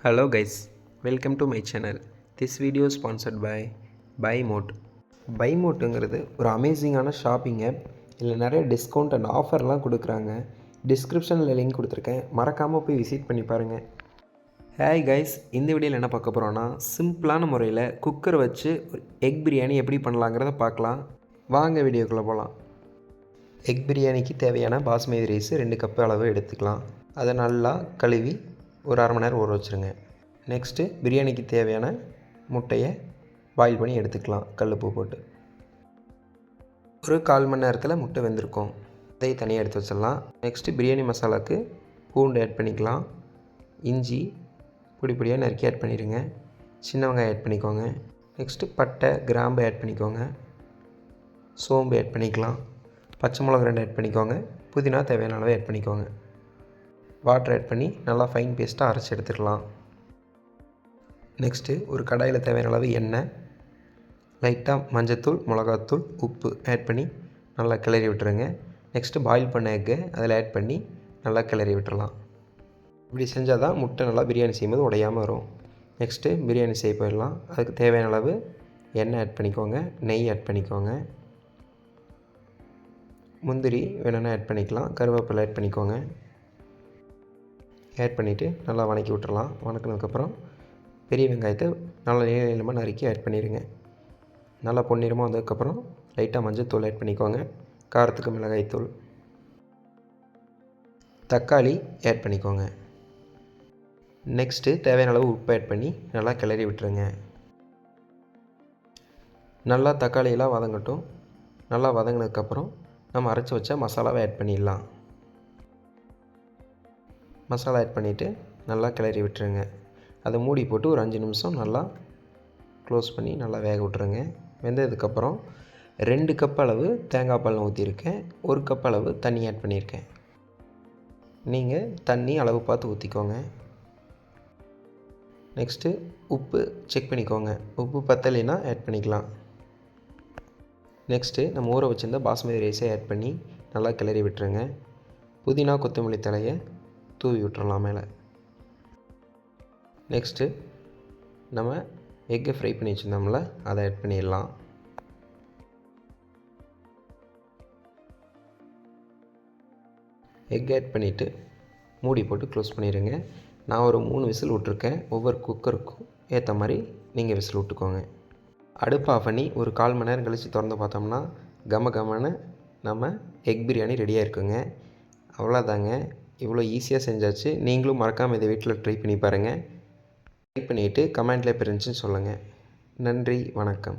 Hello guys, welcome to my channel. This video is sponsored by BuyMote. BuyMoteங்கிறது ஒரு அமேசிங்கான shopping app. இதில் நிறைய discount and ஆஃபர்லாம் கொடுக்குறாங்க. டிஸ்கிரிப்ஷனில் லிங்க் கொடுத்துருக்கேன், மறக்காமல் போய் விசிட் பண்ணி பாருங்கள். ஹாய் கைஸ், இந்த வீடியோவில் என்ன பார்க்க போகிறோன்னா, சிம்பிளான முறையில் குக்கர் வச்சு எக் பிரியாணி எப்படி பண்ணலாங்கிறத பார்க்கலாம். வாங்க வீடியோக்குள்ளே போகலாம். எக் பிரியாணிக்கு தேவையான பாஸ்மதி ரைஸ் 2 கப் அளவு எடுத்துக்கலாம். அதை நல்லா கழுவி ஒரு அரை மணி நேரம் ஊற வச்சுருங்க. நெக்ஸ்ட்டு பிரியாணிக்கு தேவையான முட்டையை பாயில் பண்ணி எடுத்துக்கலாம், கல்லுப்பு போட்டு. ஒரு 1/4 மணி நேரத்தில் முட்டை வெந்திருக்கும், அதை தனியாக எடுத்து வச்சிடலாம். நெக்ஸ்ட்டு பிரியாணி மசாலாவுக்கு பூண்டு ஆட் பண்ணிக்கலாம். இஞ்சி பொடி பொடியாக நறுக்கி ஆட் பண்ணிடுங்க. சின்ன வெங்காயம் ஆட் பண்ணிக்கோங்க. நெக்ஸ்ட்டு பட்டை கிராம்பு ஆட் பண்ணிக்கோங்க. சோம்பு ஆட் பண்ணிக்கலாம். பச்சை மிளகா 2 ஆட் பண்ணிக்கோங்க. புதினா தேவையான அளவு ஆட் பண்ணிக்கோங்க. வாட்டர் ஆட் பண்ணி நல்லா ஃபைன் பேஸ்ட்டாக அரைச்சி எடுத்துக்கலாம். நெக்ஸ்ட்டு ஒரு கடாயில் தேவையான அளவு எண்ணெய், லைட்டாக மஞ்சத்தூள், மிளகாத்தூள், உப்பு ஆட் பண்ணி நல்லா கிளறி விட்டுருங்க. நெக்ஸ்ட்டு பாயில் பண்ண எக்கை அதில் ஆட் பண்ணி நல்லா கிளறி விட்டுறலாம். இப்படி செஞ்சால் தான் முட்டை நல்லா பிரியாணி செய்யும்போது உடையாமல் வரும். நெக்ஸ்ட்டு பிரியாணி செய்ய போயிடலாம். அதுக்கு தேவையான அளவு எண்ணெய் ஆட் பண்ணிக்கோங்க, நெய் ஆட் பண்ணிக்கோங்க. முந்திரி வேணும்னா ஆட் பண்ணிக்கலாம், கருவேப்பிலை ஆட் பண்ணிக்கோங்க. ஆட் பண்ணிவிட்டு நல்லா வதக்கி விட்டுறலாம். வதக்கினதுக்கப்புறம் பெரிய வெங்காயத்தை நல்லா நீளமாக நறுக்கி ஆட் பண்ணிடுங்க. நல்லா பொன்னிறமாக வந்ததுக்கப்புறம் லைட்டாக மஞ்சள் ஆட் பண்ணிக்கோங்க. காரத்துக்கு மிளகாய்த்தூள், தக்காளி ஆட் பண்ணிக்கோங்க. நெக்ஸ்ட்டு தேவையான அளவு உப்பு ஆட் பண்ணி நல்லா கிளறி விட்டுருங்க. நல்லா தக்காளியெல்லாம் வதங்கட்டும். நல்லா வதங்கினதுக்கப்புறம் நம்ம அரைச்சி வச்ச மசாலாவை ஆட் பண்ணிடலாம். மசாலா ஆட் பண்ணிவிட்டு நல்லா கிளறி விட்டுருங்க. அதை மூடி போட்டு ஒரு 5 நிமிஷம் நல்லா க்ளோஸ் பண்ணி நல்லா வேக விட்டுருங்க. வெந்ததுக்கப்புறம் 2 கப் அளவு தேங்காய் பால் ஊற்றிருக்கேன். 1 கப் அளவு தண்ணி ஆட் பண்ணியிருக்கேன். நீங்கள் தண்ணி அளவு பார்த்து ஊற்றிக்கோங்க. நெக்ஸ்ட்டு உப்பு செக் பண்ணிக்கோங்க. உப்பு பத்தலைன்னா ஆட் பண்ணிக்கலாம். நெக்ஸ்ட்டு நம்ம ஊற வச்சுருந்த பாஸ்மதி ரைஸை ஆட் பண்ணி நல்லா கிளறி விட்டுருங்க. புதினா கொத்தமல்லி தழையை தூவி விட்டுறலாம் மேலே. நெக்ஸ்ட்டு நம்ம எக்கை ஃப்ரை பண்ணி வச்சுருந்தோம்ல, அதை ஆட் பண்ணிடலாம். எக் ஆட் பண்ணிவிட்டு மூடி போட்டு க்ளோஸ் பண்ணிடுங்க. நான் ஒரு 3 விசில் விட்ருக்கேன். ஒவ்வொரு குக்கருக்கும் ஏற்ற மாதிரி நீங்கள் விசில் விட்டுக்கோங்க. அடுப்பு ஆஃப் பண்ணி ஒரு 1/4 மணி நேரம் கழித்து திறந்து பார்த்தோம்னா கமன்னு நம்ம எக் பிரியாணி ரெடியாக இருக்குங்க. அவ்வளோதாங்க, இவ்வளோ ஈஸியாக செஞ்சாச்சு. நீங்களும் மறக்காமல் இதை வீட்டில் ட்ரை பண்ணி பாருங்கள். ட்ரை பண்ணிவிட்டு கமெண்ட்டில் எப்படி இருந்துச்சுன்னு சொல்லுங்கள். நன்றி, வணக்கம்.